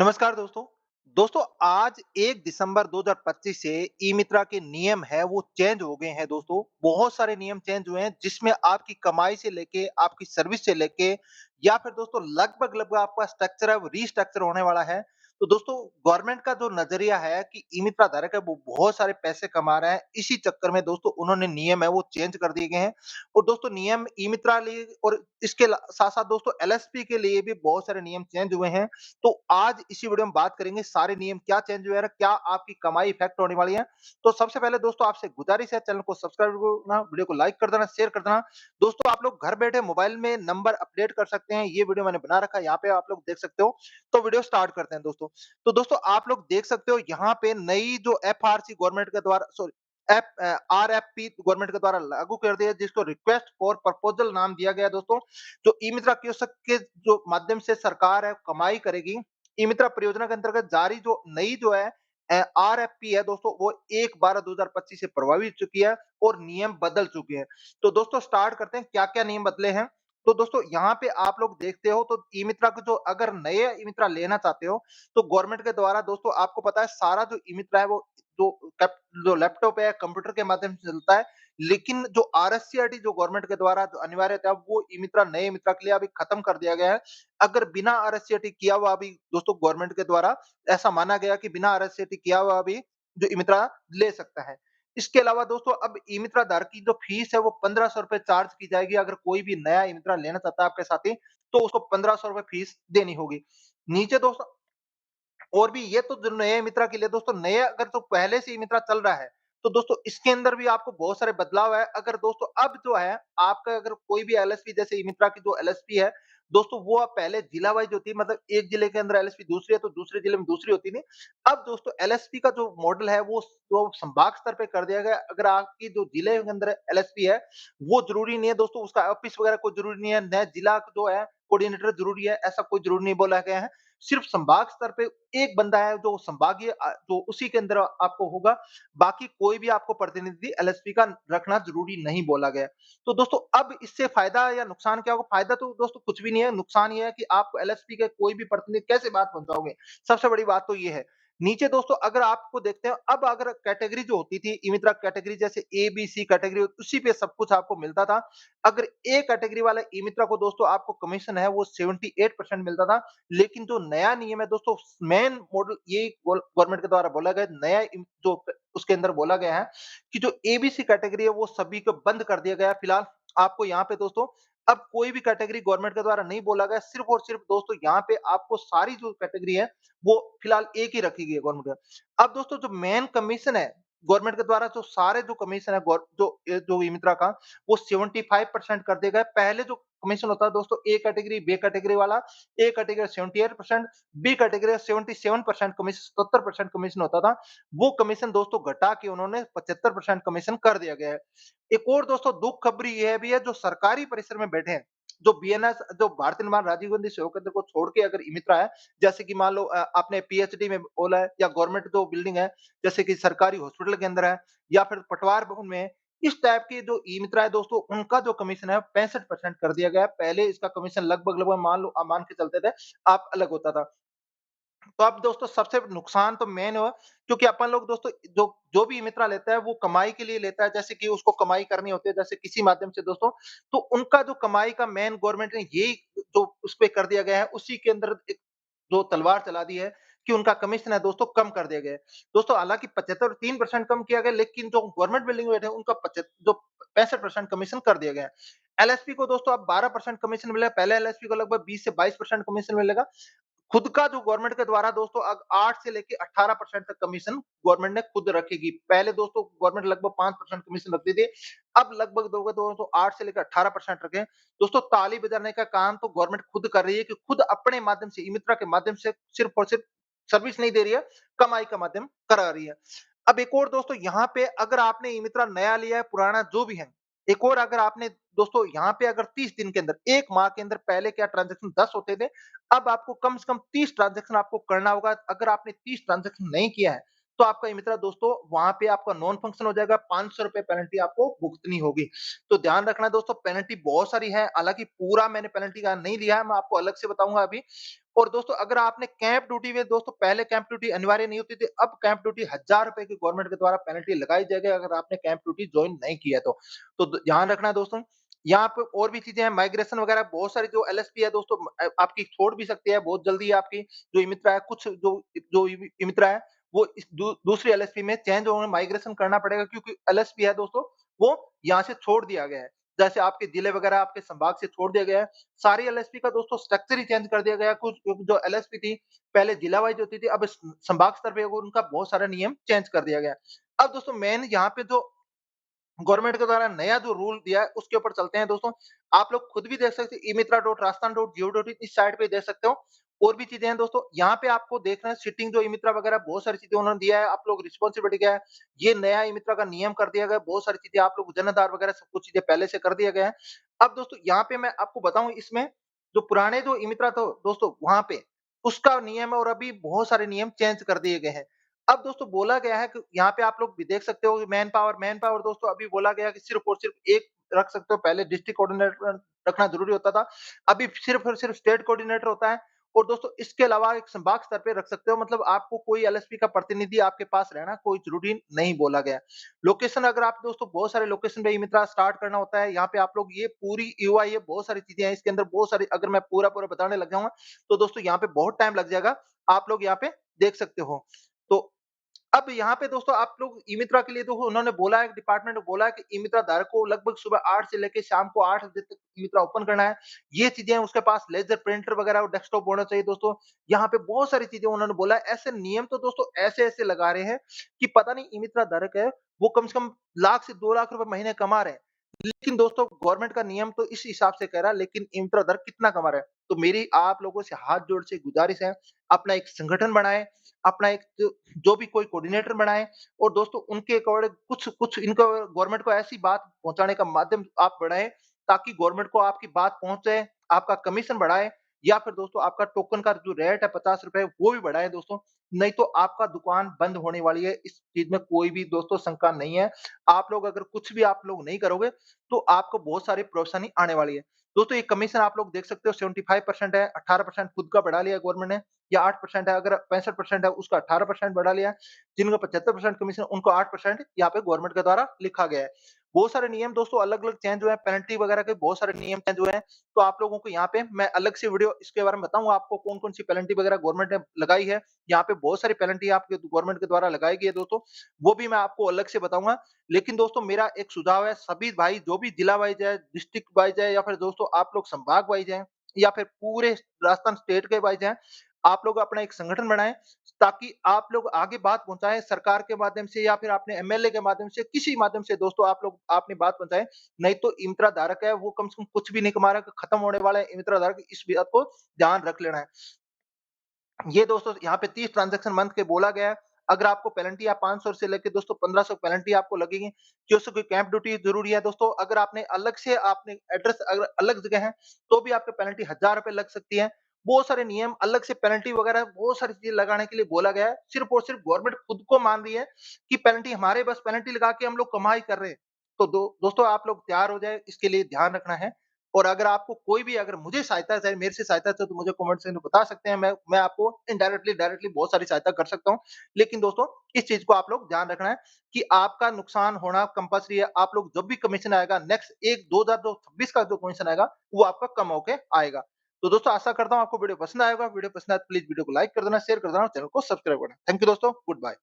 नमस्कार दोस्तों। दोस्तों आज 1 दिसंबर 2025 से ई-मित्रा के नियम है वो चेंज हो गए हैं दोस्तों। बहुत सारे नियम चेंज हुए हैं जिसमें आपकी कमाई से लेके, आपकी सर्विस से लेके या फिर दोस्तों लगभग-लगभग आपका स्ट्रक्चर है वो रीस्ट्रक्चर होने वाला है। तो दोस्तों गवर्नमेंट का जो नज़रिया है कि ई-मित्रा धारक है वो बहुत सारे पैसे कमा रहा है। इसी चक्कर में दोस्तों उन्होंने नियम है वो चेंज कर दिए गए हैं। और दोस्तों नियम ई-मित्रा लिए और इसके साथ-साथ दोस्तों एलएसपी के लिए भी बहुत सारे नियम चेंज हुए हैं। तो आज इसी वीडियो में बात करेंगे सारे नियम क्या चेंज हुए हैं, क्या आपकी कमाई इफेक्ट होने वाली है। तो सबसे पहले दोस्तों आपसे गुजारिश है चैनल को सब्सक्राइब करना, वीडियो को लाइक कर देना, शेयर कर देना। दोस्तों आप लोग घर बैठे मोबाइल में नंबर अपडेट कर सकते हैं, ये वीडियो मैंने बना रखा है, यहाँ पे आप लोग देख सकते हो। तो वीडियो स्टार्ट करते हैं दोस्तों। तो दोस्तों आप लोग देख सकते हो यहाँ पे नई जो एफआरसी गवर्नमेंट के द्वारा सॉरी आरएफपी गवर्नमेंट के द्वारा लागू कर दिया जिसको रिक्वेस्ट फॉर प्रपोजल नाम दिया गया है दोस्तों। जो ई मित्रा कियोस्क के जो माध्यम से सरकार है कमाई करेगी। ई मित्रा परियोजना के अंतर्गत जारी जो नई जो है आरएफपी है दोस्तों वो 1/12/2025 से प्रभावी हो चुकी है और नियम बदल चुके हैं। तो दोस्तों स्टार्ट करते हैं क्या-क्या नियम बदले हैं। तो दोस्तों यहाँ पे आप लोग देखते हो तो ई मित्रा को जो अगर नए ई मित्रा लेना चाहते हो तो गवर्नमेंट के द्वारा दोस्तों आपको पता है सारा जो ई मित्रा है वो जो कैप जो लैपटॉप है, कंप्यूटर के माध्यम से चलता है। लेकिन जो आरएससीआरटी जो गवर्नमेंट के द्वारा जो अनिवार्य था वो ई मित्रा नए ई मित्रा के लिए अभी खत्म कर दिया गया है। अगर बिना आरएससीआरटी किया हुआ अभी दोस्तों गवर्नमेंट के द्वारा ऐसा माना गया कि बिना आरएससीआरटी किया हुआ अभी जो ई मित्रा ले सकता है। इसके अलावा दोस्तों अब ई मित्रा धारक की जो फीस है वो ₹1500 चार्ज की जाएगी। अगर कोई भी नया ई मित्रा लेना चाहता है आपके साथी तो उसको ₹1500 फीस देनी होगी। नीचे दोस्तों और भी ये तो जो नए मित्रा के लिए दोस्तों नए अगर तो पहले से ही मित्रा चल रहा है, तो दोस्तों इसके अंदर भी आपको बहुत सारे बदलाव है। अगर दोस्तों अब जो है आपका अगर कोई भी एलएसपी जैसे ई मित्रा की जो एलएसपी है, दोस्तों वो अब पहले जिला वाइज़ होती है मतलब एक जिले के अंदर एलएसपी दूसरी है तो दूसरे जिले में दूसरी होती थी। अब दोस्तों एलएसपी का जो मॉडल है वो संभाग स्तर पे कर दिया गया है। अगर आपकी जो जिले के अंदर एलएसपी है, वो ज़रूरी नहीं है दोस्तों उसका ऑफिस वगैरह कोई ज़रूरी नहीं है, नया जिला जो है कोऑर्डिनेटर ज़रूरी है, ऐसा कोई ज़रूरी नहीं बोला गया है। सिर्फ संभाग स्तर पे एक बंदा है जो संभागीय जो उसी के अंदर आपको होगा, बाकी कोई भी आपको प्रतिनिधि एलएसपी का रखना ज़रूरी नहीं बोला गया है। तो दोस्तों अब इससे फ़ायदा या नुकसान क्या होगा? फ़ायदा तो दोस्तों कुछ भी नहीं है, नुकसान ये है कि आप एलएसपी के कोई भी प्रतिनिधि कैसे बात पहुँचाओगे? सबसे बड़ी बात तो ये है। नीचे दोस्तों अगर आपको देखते हैं अब अगर कैटेगरी जो होती थी ई-मित्रा कैटेगरी जैसे ए, बी, सी कैटेगरी उसी पे सब कुछ आपको मिलता था। अगर ए कैटेगरी वाले ई-मित्रा को दोस्तों आपको कमीशन है वो 78% मिलता था। लेकिन जो नया नियम है दोस्तों मेन मॉडल ये गवर्नमेंट के द्वारा बोला गया नया जो उसके अंदर बोला गया है कि जो एबीसी कैटेगरी है वो सभी को बंद कर दिया गया है फिलहाल आपको यहाँ पे दोस्तों अब कोई भी कैटेगरी गवर्नमेंट के द्वारा नहीं बोला गया सिर्फ और सिर्फ दोस्तों यहाँ पे आपको सारी जो कैटेगरी है वो फिलहाल एक ही रखी गई है गवर्नमेंट अब दोस्तों जो मेन कमीशन है गवर्नमेंट के द्वारा जो सारे जो कमीशन है जो ई मित्रा का वो 75% कर दिया गया है पहले जो कमीशन होता है दोस्तों ए कैटेगरी बी कैटेगरी वाला A category 78%, B category 77% commission 77% commission होता था। वो कमीशन दोस्तों घटा के उन्होंने 75% कमीशन कर दिया गया है। एक और दोस्तों दुःख खबरी यह भी है जो सरकारी परिसर में बैठे हैं, जो बीएनएस जो भारतीय निर्माण राजीव गांधी सेवा केंद्र को छोड़ के अगर ई-मित्रा है, जैसे कि मान लो आपने पीएचडी में बोला है या गवर्नमेंट जो बिल्डिंग है, जैसे कि सरकारी हॉस्पिटल के अंदर है या फिर पटवार भवन में है, इस टाइप के जो ई-मित्रा है दोस्तों उनका जो कमीशन है 65% कर दिया गया है। पहले इसका कमीशन लगभग-लगभग मान लो मान के चलते थे, आप अलग होता था। तो अब दोस्तों सबसे नुकसान तो मेन हुआ क्योंकि अपन लोग दोस्तों जो जो भी ई-मित्रा लेता है वो कमाई के लिए लेता है जैसे कि उसको कमाई करनी होती है जैसे किसी माध्यम से दोस्तों, तो उनका जो कमाई का मेन गवर्नमेंट ने यही जो उसपे कर दिया गया है उसी के अंदर एक जो तलवार चला दी है कि उनका कमीशन है दोस्तों कम कर दिया गया है। दोस्तों हालाँकि 75 3% कम किया गया लेकिन जो गवर्नमेंट बिल्डिंग में बैठे हैं उनका जो 65% कमीशन कर दिया गया है। एलएसपी को दोस्तों अब 12% कमीशन मिला है, पहले एलएसपी को लगभग 20 से 22% कमीशन मिलेगा। खुद का जो गवर्नमेंट के द्वारा दोस्तों अब 8 से लेके 18% तक कमीशन गवर्नमेंट ने खुद रखेगी। पहले दोस्तों गवर्नमेंट लगभग 5% कमीशन रखती थी। अब लगभग दोगे तो 8 से लेकर 18% रखें। दोस्तों ताली बजाने का काम तो गवर्नमेंट खुद कर रही है कि खुद अपने माध्यम से ई-मित्रा के माध्यम से सिर्फ और सिर्फ सर्विस नहीं दे रही है, कमाई का माध्यम करा रही है। अब एक और दोस्तों यहाँ पे अगर आपने ई-मित्रा नया लिया है, पुराना जो भी है, एक और अगर आपने दोस्तों यहाँ पे अगर 30 दिन के अंदर, 1 माह के अंदर पहले क्या ट्रांज़ैक्शन 10 होते थे, अब आपको कम से कम 30 ट्रांज़ैक्शन आपको करना होगा। अगर आपने 30 ट्रांज़ैक्शन नहीं किया है, तो आपका ई मित्रा दोस्तों वहाँ पे आपका नॉन फंक्शन हो जाएगा, ₹500 पेनल्टी आपको भुगतनी होगी। तो ध्यान रखना दोस्तों पेनल्टी बहुत सारी है, हालाँकि पूरा मैंने पेनल्टी का नहीं लिया है, मैं आपको अलग से बताऊँगा अभी। और दोस्तों अगर आपने कैंप ड्यूटी में दोस्तों पहले कैंप ड्यूटी अनिवार्य नहीं होती थी, अब कैंप ड्यूटी ₹1000 की गवर्नमेंट के द्वारा पेनल्टी लगाई जाएगी अगर आपने कैंप ड्यूटी जॉइन नहीं किया है तो। तो ध्यान रखना दोस्तों, यहाँ पे और भी चीज़ें हैं, माइग्रेशन वगैरह बहुत सारी जो एलएसपी है दोस्तों आपकी छोड़ भी सकती है, बहुत जल्दी आपकी जो ई-मित्रा है, कुछ जो ई-मित्रा है, वो इस दूसरी एलएसपी में चेंज होंगे, माइग्रेशन करना पड़ेगा क्योंकि एलएसपी है दोस्तों, वो यहाँ से छोड़ दिया गया है। जैसे आपके जिले वगैरह आपके संभाग से छोड़ दिया गया है। सारी एलएसपी का दोस्तों स्ट्रक्चर ही चेंज कर दिया गया है। कुछ जो एलएसपी थी, पहले जिला वाइज़ होती थी, अब संभाग स्तर पे उनका बहुत सारा नियम चेंज कर दिया गया है। अब दोस्तों मेन यहाँ पे जो गवर्नमेंट के द्वारा नया जो रूल दिया है, उसके ऊपर चलते हैं दोस्तों। आप लोग खुद भी देख सकते हैं imitra.rajasthan.go.in इस साइट पे देख सकते हो। और भी चीज़ें हैं दोस्तों, यहाँ पे आपको देखना है सिटिंग जो ई-मित्रा वगैरह बहुत सारी चीज़ें उन्होंने दिया है, आप लोग रिस्पॉन्सिबिलिटी क्या है, ये नया ई-मित्रा का नियम कर दिया गया है, बहुत सारी चीज़ें आप लोग जन आधार वगैरह सब कुछ चीज़ें पहले से कर दिया गया है। अब दोस्तों यहाँ पे मैं आपको बताऊँ इसमें जो पुराने जो ई-मित्रा था दोस्तों वहाँ पे, उसका नियम है और अभी बहुत सारे नियम चेंज कर दिए गए हैं। अब दोस्तों बोला गया है कि यहाँ पे आप लोग भी देख सकते हो मैन पावर दोस्तों अभी बोला गया है कि सिर्फ़ और सिर्फ़ एक रख सकते हो, पहले डिस्ट्रिक्ट कोऑर्डिनेटर रखना ज़रूरी होता था, अभी सिर्फ़ और सिर्फ़ स्टेट कोऑर्डिनेटर होता है और दोस्तों इसके अलावा एक संभाग स्तर पे रख सकते हो मतलब आपको कोई एलएसपी का प्रतिनिधि आपके पास रहना कोई ज़रूरी नहीं बोला गया है। लोकेशन अगर आप दोस्तों बहुत सारे लोकेशन पे ई-मित्रा स्टार्ट करना होता है, यहाँ पे आप लोग ये पूरी यूआई है, बहुत सारी चीज़ें हैं, इसके अंदर बहुत सारी अगर मैं पूरा-पूरा बताने लग जाऊँगा, तो दोस्तों यहाँ पे बहुत टाइम लग जाएगा, आप लोग यहाँ पे देख सकते हो। तो अब यहाँ पे दोस्तों आप लोग ई-मित्रा के लिए तो उन्होंने बोला है डिपार्टमेंट ने बोला है कि ई-मित्रा धारक को लगभग सुबह 8 से लेके शाम को 8 बजे तक ई-मित्रा ओपन करना है। ये चीज़ें हैं उसके पास लेज़र प्रिंटर वगैरह और डेस्कटॉप होना चाहिए दोस्तों। यहाँ पे बहुत सारी चीज़ें उन्होंने बोला है। ऐसे नियम तो दोस्तों ऐसे-ऐसे लगा रहे हैं कि पता नहीं ई-मित्रा धारक है, वो कम से कम लाख से 2 लाख रुपए महीने कमा रहे हैं। लेकिन दोस्तों गवर्नमेंट का नियम तो इस हिसाब से कह रहा है लेकिन ई-मित्रा धारक कितना कमा रहा है? तो मेरी आप लोगों से हाथ जोड़ से गुज़ारिश है, अपना एक संगठन बनाएँ, अपना एक जो भी कोई कोऑर्डिनेटर बनाएँ और दोस्तों उनके अकॉर्डिंग कुछ कुछ इनको गवर्नमेंट को ऐसी बात पहुँचाने का माध्यम आप बढ़ाएँ, ताकि गवर्नमेंट को आपकी बात पहुँच जाए, आपका कमीशन बढ़ाए या फिर दोस्तों आपका टोकन का जो रेट है ₹50 वो भी बढ़ाएँ दोस्तों। नहीं तो आपका दुकान बंद होने वाली है, इस चीज़ में कोई भी दोस्तों शंका नहीं है। आप लोग अगर कुछ भी आप लोग नहीं करोगे, तो आपको बहुत सारी परेशानी आने वाली है। दोस्तों ये कमीशन आप लोग देख सकते हो 75% है, 18% खुद का बढ़ा लिया है गवर्नमेंट ने या 8% है अगर 65% है उसका 18% बढ़ा लिया है। जिनका 75% कमीशन उनको 8% यहाँ पे गवर्नमेंट के द्वारा लिखा गया है। बहुत सारे नियम दोस्तों अलग-अलग चेंज हुए हैं, पेनल्टी वगैरह के बहुत सारे नियम चेंज हुए हैं। तो आप लोगों को यहाँ पे मैं अलग से वीडियो इसके बारे में बताऊँगा आपको कौन-कौन सी पेनल्टी वगैरह गवर्नमेंट ने लगाई है। यहाँ पे बहुत सारी पेनल्टी आपके गवर्नमेंट के द्वारा लगाई गई है दोस्तों, वो भी मैं आपको अलग से बताऊँगा। लेकिन दोस्तों मेरा एक सुझाव है सभी भाई जो भी जिला वाइज़ है, डिस्ट्रिक्ट वाइज़ है या फिर दोस्तों आप लोग संभाग वाइज़ हैं या फिर पूरे राजस्थान स्टेट के वाइज़ हैं, आप लोग अपना एक संगठन बनाएँ ताकि आप लोग आगे बात पहुँचाएँ सरकार के माध्यम से या फिर अपने एमएलए के माध्यम से, किसी माध्यम से दोस्तों आप लोग अपनी बात पहुँचाएँ। नहीं तो ई-मित्रा धारक है वो कम से कम कुछ भी नहीं कमा रहा है, खत्म होने वाला है ई-मित्रा धारक इस बात को ध्यान रख लेना है। ये दोस्तों यहाँ पे 30 ट्रांज़ैक्शन मंथ के बोला गया है। अगर आपको पेनल्टी या 500 से लेके दोस्तों 1500 पेनल्टी आपको लगेगी, क्योंकि कैंप ड्यूटी ज़रूरी है दोस्तों। अगर आपने अलग से आपने एड्रेस अगर अलग जगह है, तो भी आपकी पेनल्टी ₹1000 लग सकती है। बहुत सारे नियम अलग से पेनल्टी वगैरह बहुत सारी चीज़ें लगाने के लिए बोला गया है। सिर्फ़ और सिर्फ़ गवर्नमेंट खुद को मान रही है कि पेनल्टी हमारे बस पेनल्टी लगा के हम लोग कमाई कर रहे हैं। तो दोस्तों आप लोग तैयार हो जाएँ, इसके लिए ध्यान रखना है। और अगर आपको कोई भी अगर मुझे सहायता चाहिए, मेरे से सहायता चाहिए तो मुझे कमेंट सेक्शन में बता सकते हैं। मैं आपको इनडायरेक्टली, डायरेक्टली बहुत सारी सहायता कर सकता हूँ। लेकिन दोस्तों इस चीज़ को आप लोग ध्यान रखना है कि आपका नुकसान होना कंपल्सरी है। आप लोग जब भी कमीशन आएगा नेक्स्ट एक 2026 का जो कमीशन आएगा, वो आपका कम होके आएगा। तो दोस्तों आशा करता हूँ आपको वीडियो पसंद आएगा। वीडियो पसंद आए तो प्लीज़ वीडियो को लाइक कर देना, शेयर कर देना और चैनल को सब्सक्राइब करना। थैंक यू दोस्तों, गुड बाय।